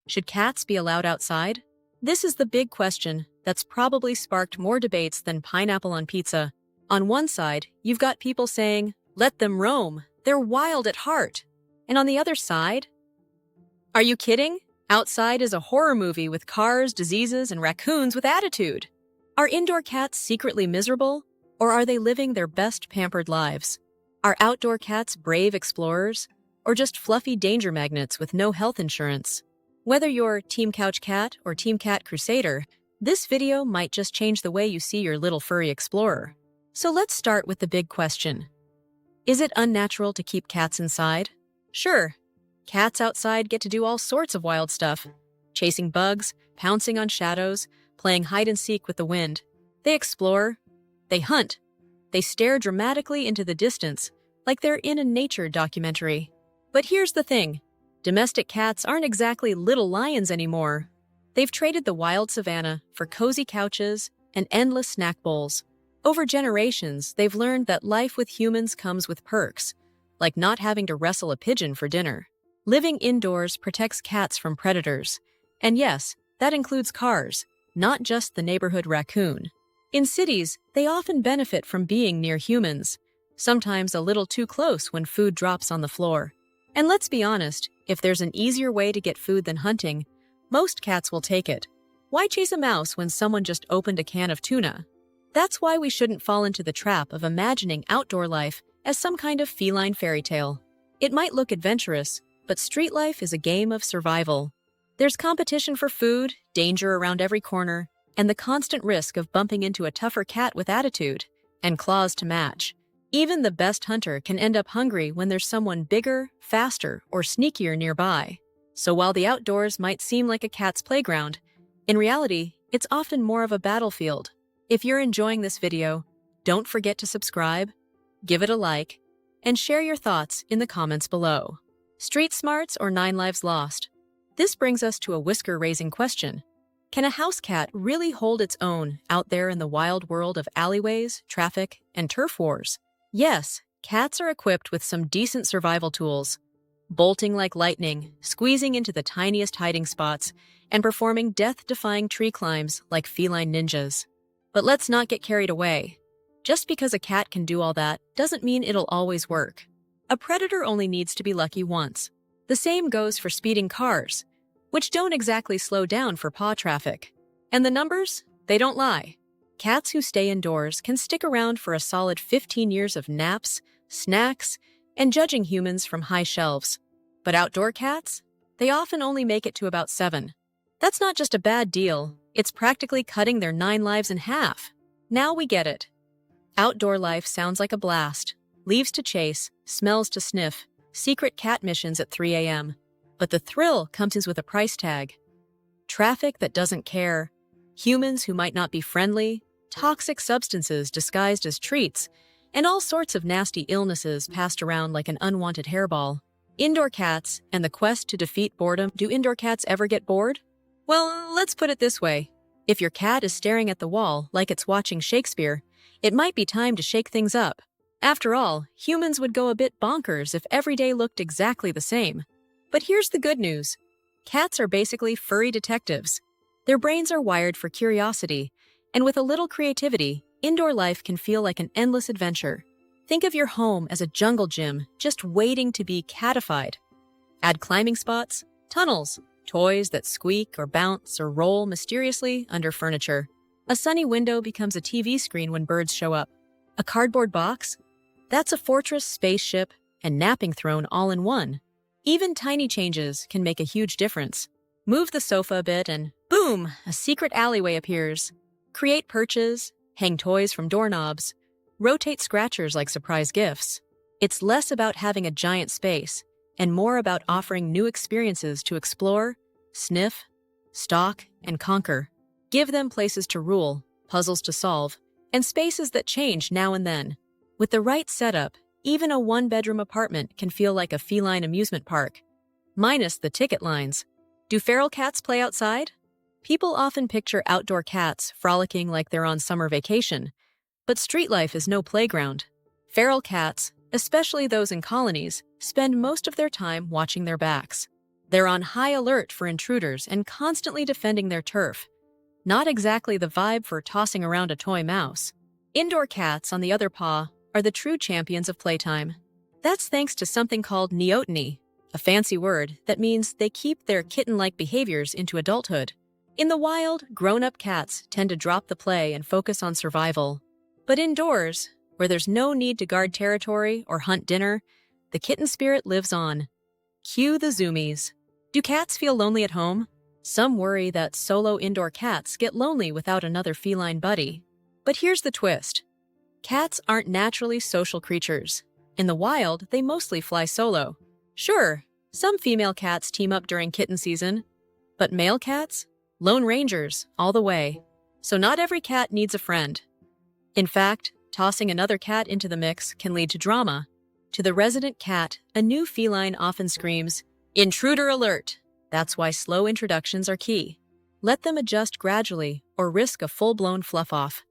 Should cats be allowed outside? This is the big question that's probably sparked more debates than pineapple on pizza. On one side, you've got people saying, let them roam, they're wild at heart. And on the other side, are you kidding? Outside is a horror movie with cars, diseases, and raccoons with attitude. Are indoor cats secretly miserable, or are they living their best pampered lives? Are outdoor cats brave explorers, or just fluffy danger magnets with no health insurance? Whether you're Team Couch Cat or Team Cat Crusader, this video might just change the way you see your little furry explorer. So let's start with the big question. Is it unnatural to keep cats inside? Sure, cats outside get to do all sorts of wild stuff. Chasing bugs, pouncing on shadows, playing hide and seek with the wind. They explore, they hunt, they stare dramatically into the distance, like they're in a nature documentary. But here's the thing. Domestic cats aren't exactly little lions anymore. They've traded the wild savanna for cozy couches and endless snack bowls. Over generations, they've learned that life with humans comes with perks, like not having to wrestle a pigeon for dinner. Living indoors protects cats from predators. And yes, that includes cars, not just the neighborhood raccoon. In cities, they often benefit from being near humans, sometimes a little too close when food drops on the floor. And let's be honest, if there's an easier way to get food than hunting, most cats will take it. Why chase a mouse when someone just opened a can of tuna? That's why we shouldn't fall into the trap of imagining outdoor life as some kind of feline fairy tale. It might look adventurous, but street life is a game of survival. There's competition for food, danger around every corner, and the constant risk of bumping into a tougher cat with attitude and claws to match. Even the best hunter can end up hungry when there's someone bigger, faster, or sneakier nearby. So while the outdoors might seem like a cat's playground, in reality, it's often more of a battlefield. If you're enjoying this video, don't forget to subscribe, give it a like, and share your thoughts in the comments below. Street smarts or 9 lives lost? This brings us to a whisker-raising question. Can a house cat really hold its own out there in the wild world of alleyways, traffic, and turf wars? Yes, cats are equipped with some decent survival tools. Bolting like lightning, squeezing into the tiniest hiding spots, and performing death-defying tree climbs like feline ninjas. But let's not get carried away. Just because a cat can do all that doesn't mean it'll always work. A predator only needs to be lucky once. The same goes for speeding cars, which don't exactly slow down for paw traffic. And the numbers? They don't lie. Cats who stay indoors can stick around for a solid 15 years of naps, snacks, and judging humans from high shelves. But outdoor cats? They often only make it to about 7. That's not just a bad deal, it's practically cutting their 9 lives in half. Now we get it. Outdoor life sounds like a blast. Leaves to chase, smells to sniff, secret cat missions at 3 a.m. But the thrill comes with a price tag. Traffic that doesn't care, humans who might not be friendly, toxic substances disguised as treats, and all sorts of nasty illnesses passed around like an unwanted hairball. Indoor cats and the quest to defeat boredom. Do indoor cats ever get bored? Well, let's put it this way. If your cat is staring at the wall like it's watching Shakespeare, it might be time to shake things up. After all, humans would go a bit bonkers if every day looked exactly the same. But here's the good news. Cats are basically furry detectives. Their brains are wired for curiosity, and with a little creativity, indoor life can feel like an endless adventure. Think of your home as a jungle gym just waiting to be catified. Add climbing spots, tunnels, toys that squeak or bounce or roll mysteriously under furniture. A sunny window becomes a TV screen when birds show up. A cardboard box? That's a fortress, spaceship, and napping throne all in one. Even tiny changes can make a huge difference. Move the sofa a bit and boom, a secret alleyway appears. Create perches, hang toys from doorknobs, rotate scratchers like surprise gifts. It's less about having a giant space and more about offering new experiences to explore, sniff, stalk, and conquer. Give them places to rule, puzzles to solve, and spaces that change now and then. With the right setup, even a 1-bedroom apartment can feel like a feline amusement park. Minus the ticket lines. Do feral cats play outside? People often picture outdoor cats frolicking like they're on summer vacation, but street life is no playground. Feral cats, especially those in colonies, spend most of their time watching their backs. They're on high alert for intruders and constantly defending their turf. Not exactly the vibe for tossing around a toy mouse. Indoor cats, on the other paw, are the true champions of playtime. That's thanks to something called neoteny, a fancy word that means they keep their kitten-like behaviors into adulthood. In the wild, grown-up cats tend to drop the play and focus on survival. But indoors, where there's no need to guard territory or hunt dinner, the kitten spirit lives on. Cue the zoomies. Do cats feel lonely at home? Some worry that solo indoor cats get lonely without another feline buddy. But here's the twist. Cats aren't naturally social creatures. In the wild, they mostly fly solo. Sure, some female cats team up during kitten season, but male cats? Lone rangers, all the way. So not every cat needs a friend. In fact, tossing another cat into the mix can lead to drama. To the resident cat, a new feline often screams, "Intruder alert!" That's why slow introductions are key. Let them adjust gradually or risk a full-blown fluff-off.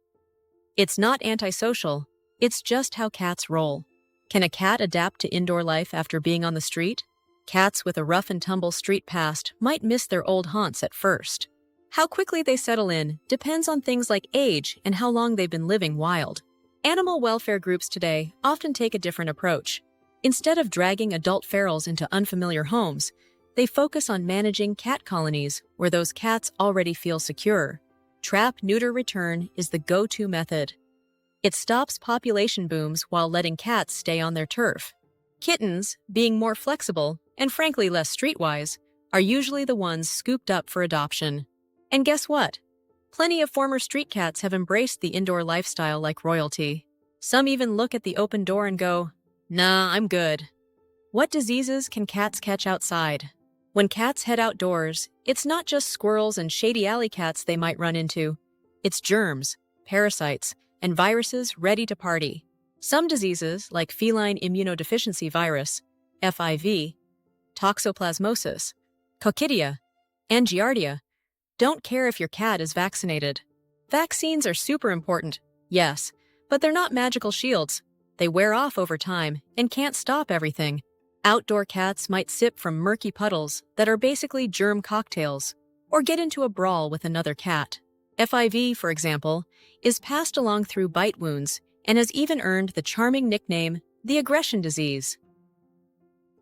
It's not antisocial, it's just how cats roll. Can a cat adapt to indoor life after being on the street? Cats with a rough-and-tumble street past might miss their old haunts at first. How quickly they settle in depends on things like age and how long they've been living wild. Animal welfare groups today often take a different approach. Instead of dragging adult ferals into unfamiliar homes, they focus on managing cat colonies where those cats already feel secure. Trap, neuter, return is the go-to method. It stops population booms while letting cats stay on their turf. Kittens, being more flexible and frankly less streetwise, are usually the ones scooped up for adoption. And guess what? Plenty of former street cats have embraced the indoor lifestyle like royalty. Some even look at the open door and go, "Nah, I'm good." What diseases can cats catch outside? When cats head outdoors, it's not just squirrels and shady alley cats they might run into. It's germs, parasites, and viruses ready to party. Some diseases, like feline immunodeficiency virus, FIV, toxoplasmosis, coccidia, and giardia, don't care if your cat is vaccinated. Vaccines are super important, yes, but they're not magical shields. They wear off over time and can't stop everything. Outdoor cats might sip from murky puddles that are basically germ cocktails, or get into a brawl with another cat. FIV, for example, is passed along through bite wounds and has even earned the charming nickname, the aggression disease.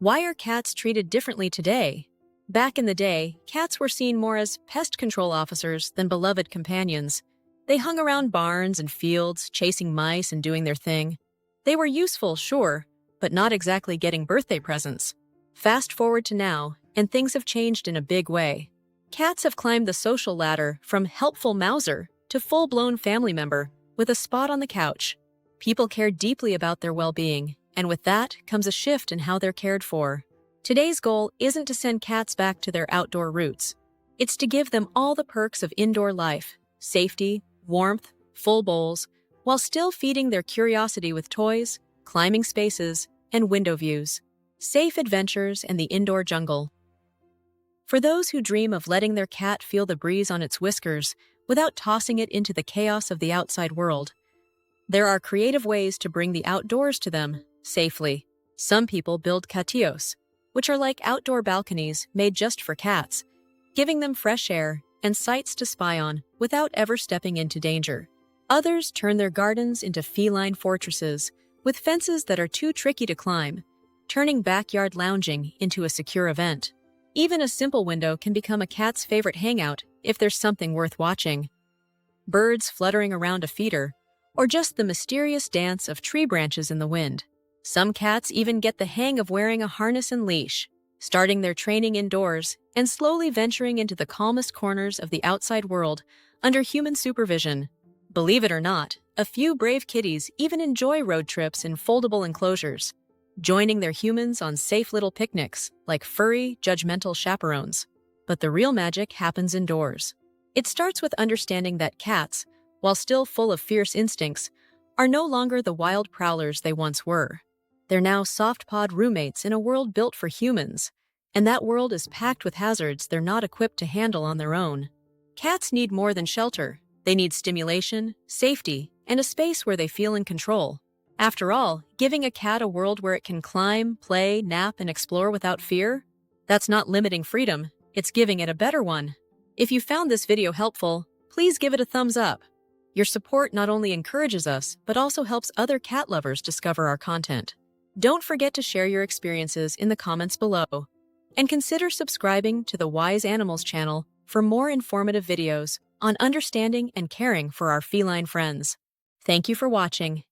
Why are cats treated differently today? Back in the day, cats were seen more as pest control officers than beloved companions. They hung around barns and fields, chasing mice and doing their thing. They were useful, sure, but not exactly getting birthday presents. Fast forward to now, and things have changed in a big way. Cats have climbed the social ladder from helpful mouser to full-blown family member with a spot on the couch. People care deeply about their well-being, and with that comes a shift in how they're cared for. Today's goal isn't to send cats back to their outdoor roots. It's to give them all the perks of indoor life, safety, warmth, full bowls, while still feeding their curiosity with toys, climbing spaces, and window views. Safe adventures and the indoor jungle. For those who dream of letting their cat feel the breeze on its whiskers without tossing it into the chaos of the outside world, there are creative ways to bring the outdoors to them safely. Some people build catios, which are like outdoor balconies made just for cats, giving them fresh air and sights to spy on without ever stepping into danger. Others turn their gardens into feline fortresses with fences that are too tricky to climb, turning backyard lounging into a secure event. Even a simple window can become a cat's favorite hangout if there's something worth watching. Birds fluttering around a feeder, or just the mysterious dance of tree branches in the wind. Some cats even get the hang of wearing a harness and leash, starting their training indoors and slowly venturing into the calmest corners of the outside world under human supervision. Believe it or not, a few brave kitties even enjoy road trips in foldable enclosures, joining their humans on safe little picnics like furry, judgmental chaperones. But the real magic happens indoors. It starts with understanding that cats, while still full of fierce instincts, are no longer the wild prowlers they once were. They're now soft-pawed roommates in a world built for humans, and that world is packed with hazards they're not equipped to handle on their own. Cats need more than shelter. They need stimulation, safety, and a space where they feel in control. After all, giving a cat a world where it can climb, play, nap, and explore without fear? That's not limiting freedom, it's giving it a better one. If you found this video helpful, please give it a thumbs up. Your support not only encourages us, but also helps other cat lovers discover our content. Don't forget to share your experiences in the comments below. And consider subscribing to the Wise Animals channel for more informative videos on understanding and caring for our feline friends. Thank you for watching.